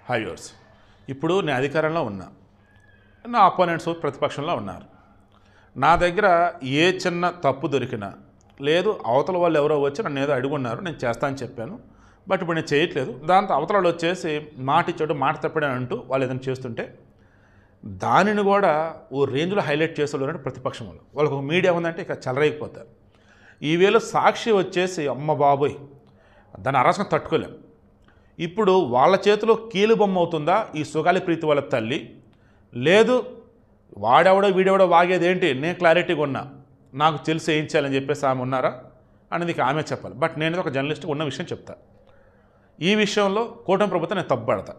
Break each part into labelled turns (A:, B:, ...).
A: High viewers. ఇప్పుడు నేను అధికారంలో ఉన్నా, నా అపోనెంట్స్ ప్రతిపక్షంలో ఉన్నారు. నా దగ్గర ఏ చిన్న తప్పు దొరికినా లేదు, అవతల వాళ్ళు ఎవరో వచ్చి నన్ను ఏదో అడుగున్నారు, నేను చేస్తానని చెప్పాను, బట్ ఇప్పుడు నేను చేయట్లేదు. దాంతో అవతల వాళ్ళు వచ్చేసి మాట ఇచ్చాడు, మాట తప్పాడని అంటూ వాళ్ళు ఏదైనా చేస్తుంటే దానిని కూడా ఓ రేంజ్లో హైలైట్ చేసేవాళ్ళు ప్రతిపక్షం వాళ్ళు. వాళ్ళకు ఒక మీడియా ఉందంటే ఇక చెలరైపోతారు. ఈ వేళ సాక్షి వచ్చేసి అమ్మ బాబోయ్ దాన్ని అరాచకం తట్టుకోలేం. ఇప్పుడు వాళ్ళ చేతిలో కీలు బొమ్మ అవుతుందా ఈ సుగాలి ప్రీతి వాళ్ళ తల్లి, లేదు వాడెవడో వీడెవడో వాగేదేంటి నేను క్లారిటీగా ఉన్నా, నాకు తెలిసి ఏం చేయాలని చెప్పేసి ఆమె ఉన్నారా అనేది ఆమె చెప్పాలి. బట్ నేను ఒక జర్నలిస్ట్గా ఉన్న విషయం చెప్తా. ఈ విషయంలో కూటమి ప్రభుత్వం నేను తప్పుపడతా.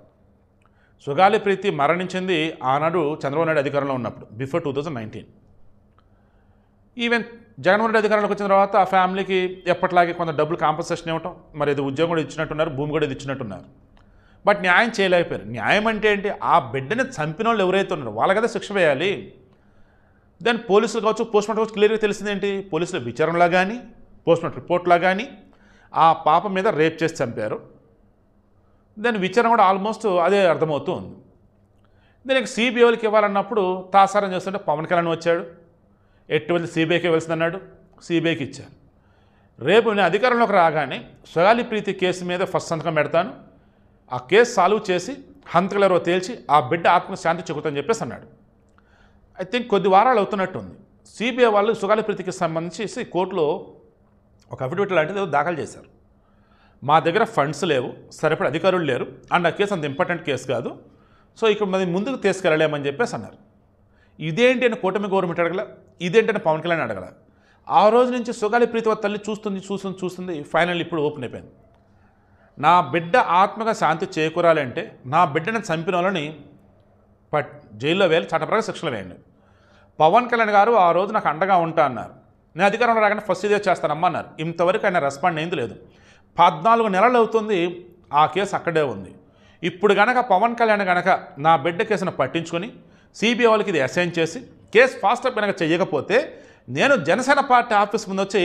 A: సుగాలి ప్రీతి మరణించింది ఆనాడు చంద్రబాబు నాయుడు అధికారంలో ఉన్నప్పుడు, బిఫోర్ 2019. ఈవెన్ జగన్మోహన్ రెడ్డి అధికారంలోకి వచ్చిన తర్వాత ఆ ఫ్యామిలీకి ఎప్పటిలాగే కొంత డబ్బులు కాంపన్సేషన్ ఇవ్వటం, మరి ఇది ఉద్యోగం కూడా ఇచ్చినట్టున్నారు, భూమి కూడా ఇచ్చినట్టున్నారు. బట్ న్యాయం చేయలేకపోయారు. న్యాయం అంటే ఏంటి? ఆ బిడ్డని చంపిన వాళ్ళు ఎవరైతే ఉన్నారో వాళ్ళకైతే శిక్ష వేయాలి. దెన్ పోలీసులు కావచ్చు, పోస్ట్మార్టం కావచ్చు, క్లియర్గా తెలిసిందేంటి, పోలీసుల విచారణలా కానీ పోస్ట్మార్టం రిపోర్ట్లా కానీ ఆ పాప మీద రేప్ చేసి చంపారు. దాని విచారణ కూడా ఆల్మోస్ట్ అదే అర్థమవుతూ ఉంది. దీనికి సిబిఐ వాళ్ళకి ఇవ్వాలన్నప్పుడు తాసారం చేస్తుంటే పవన్ కళ్యాణ్ వచ్చాడు, ఎటువంటి సిబిఐకి ఇవ్వాల్సింది అన్నాడు, సిబిఐకి ఇచ్చారు. రేపు నేను అధికారంలోకి రాగానే సుగాలి ప్రీతి కేసు మీద ఫస్ట్ సంతకం పెడతాను, ఆ కేసు సాల్వ్ చేసి హంతకులెవరో తేల్చి ఆ బిడ్డ ఆత్మశాంతి చెబుతానని చెప్పేసి అన్నాడు. ఐ థింక్ కొద్ది వారాలు అవుతున్నట్టుంది. సిబిఐ వాళ్ళు సుగాలి ప్రీతికి సంబంధించి కోర్టులో ఒక అఫిడవిట్ లాంటిది దాఖలు చేశారు. మా దగ్గర ఫండ్స్ లేవు, సరిపడ అధికారులు లేరు, అండ్ ఆ కేసు అంత ఇంపార్టెంట్ కేసు కాదు, సో ఇక్కడ మరి ముందుకు తీసుకెళ్ళలేమని చెప్పేసి అన్నారు. ఇదేంటి అని కూటమి గవర్నమెంట్ అడగల, ఇదేంటని పవన్ కళ్యాణ్ అడగల. ఆ రోజు నుంచి సుగాలి ప్రీతి వాళ్ళ తల్లి చూస్తుంది ఫైనల్ ఇప్పుడు ఓపెన్ అయిపోయింది. నా బిడ్డ ఆత్మగా శాంతి చేకూరాలంటే నా బిడ్డను చంపిన వాళ్ళని జైల్లో వేయాలి, చట్టప్రకారం శిక్షలు వేయండి. పవన్ కళ్యాణ్ గారు ఆ రోజు నాకు అండగా ఉంటా అన్నారు. నేను అధికారంలో రాగానే ఫస్ట్ ఇదే చేస్తానమ్మా అన్నారు. ఇంతవరకు ఆయన రెస్పాండ్ అయింది లేదు. 14 నెలలు అవుతుంది ఆ కేసు అక్కడే ఉంది. ఇప్పుడు కనుక పవన్ కళ్యాణ్ కనుక నా బిడ్డ కేసును పట్టించుకొని సిబిఐ వాళ్ళకి ఇది అసైన్ చేసి కేసు ఫాస్ట్ అప్ కనుక చేయకపోతే నేను జనసేన పార్టీ ఆఫీస్ ముందు వచ్చి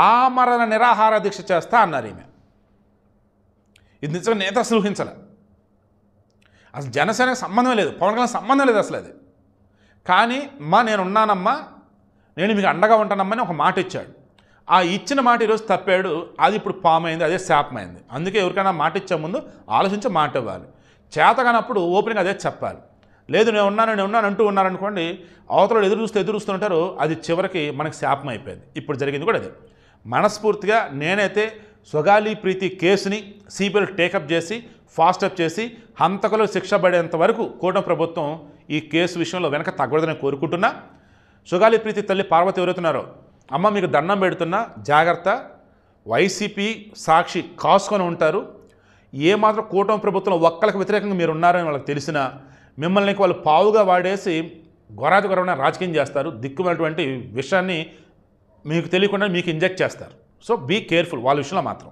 A: ఆమరణ నిరాహార దీక్ష చేస్తా అన్నారు ఈమె. ఇది నిజంగా నేత అసలు ఊహించాలి. అసలు జనసేనకు సంబంధం లేదు, పవన్ కళ్యాణ్ సంబంధం లేదు అసలు అది. కానీ నేను ఉన్నానమ్మా, నేను మీకు అండగా ఉంటానమ్మని ఒక మాట ఇచ్చాడు. ఆ ఇచ్చిన మాట ఈరోజు తప్పాడు, అది ఇప్పుడు పామైంది, అదే శాపమైంది. అందుకే ఎవరికైనా మాట ఇచ్చే ముందు ఆలోచించి మాట ఇవ్వాలి. చేత కానప్పుడు ఓపెనింగ్ అదే చెప్పాలి. లేదు నేను ఉన్నాను అంటూ ఉన్నారనుకోండి, అవతల ఎదురు చూస్తుంటారు, అది చివరికి మనకి శాపం అయిపోయింది. ఇప్పుడు జరిగింది కూడా అదే. మనస్ఫూర్తిగా నేనైతే సుగాలి ప్రీతి కేసుని సిబిఐ టేకప్ చేసి ఫాస్ట్ అప్ చేసి హంతకులు శిక్ష పడేంత వరకు కూటమి ప్రభుత్వం ఈ కేసు విషయంలో వెనక తగ్గదని కోరుకుంటున్నా. సుగాలి ప్రీతి తల్లి పార్వతి ఎవరైతున్నారో, అమ్మ మీకు దండం పెడుతున్నా, జాగ్రత్త. వైసీపీ సాక్షి కాసుకొని ఉంటారు. ఏమాత్రం కూటమి ప్రభుత్వంలో ఒక్కరికి వ్యతిరేకంగా మీరు ఉన్నారని వాళ్ళకి తెలిసినా మిమ్మల్ని వాళ్ళు పావుగా వాడేసి గొర్రెన రాజకీయం చేస్తారు. దిక్కుమైనటువంటి విషయాన్ని మీకు తెలియకుండా మీకు ఇంజెక్ట్ చేస్తారు. సో బీ కేర్ఫుల్ వాళ్ళ విషయంలో మాత్రం.